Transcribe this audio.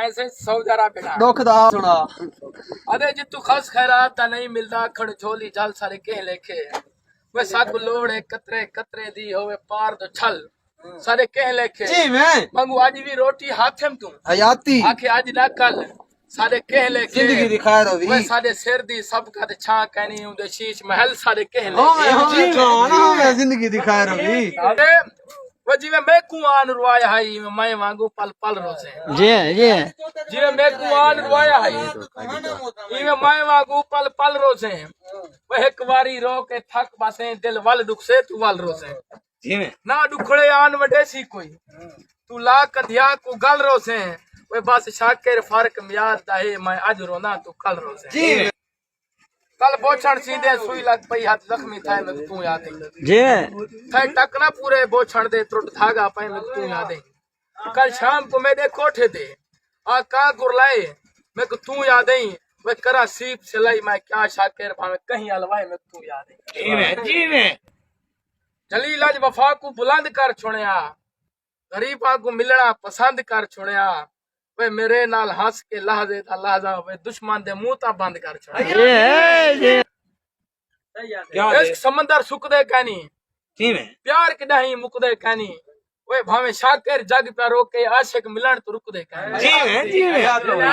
ऐसे सौजरा बेटा दुख दा सुना अरे जितू खस खैरात ता नहीं मिलदा खड़ झोली जल सारे के लेखे वे सब लोड़े कतरे कतरे दी होवे पार तो छल सारे के लेखे जी मैं मंगू आज भी रोटी हाथम तू हयाती आखे आज ना कल सारे के लेखे जिंदगी दी खैर होवी वे सारे सिर दी सब का ते छा कहनी उदे शीश महल सारे के होवे गाना होवे जिंदगी दी खैर होवी अरे वो जिवे मैं कुआन रुआया है मैं वांगू पल पल रोसे जी जिवे मैं कुआन रुआया है इवे मैं वांगू पल पल रोसे वह एक बारी रो के थक बसे दिल वल दुख से तू वल रोसे जी मैं ना दुखड़े आन वडेसी कोई तू ला कधिया को गल रोसे वे बस शाकिर फर्क याद दाहे मैं आज रोना तू कल रोसे जी कल बोछण सीधे सुई लग पई हाथ जख्मी थाए में तू याद जी थाए टकना पूरे बोछण दे त्रुट धागा पे में तू याद कल शाम को मेरे कोठे दे आ का गुरलाए मैं को तू याद वे करा सीप सिलाई मैं क्या शाकिर भावे कहीं अलवाए में तू याद जी मैं जलील अज वफा को बुलंद कर छुड़िया गरीबा को मिलना पसंद कर छुड़िया वे मेरे नाल हंस के लहजे दा लहजा वे दुश्मन दे मुंह ता बंद कर छुड़िया इश्क समंदर सुकदे कहनी जी मैं प्यार के नहीं मुकदे कहनी वे भावे शाकिर जग पे रोके आशिक मिलन तो रुकदे कहनी जी मैं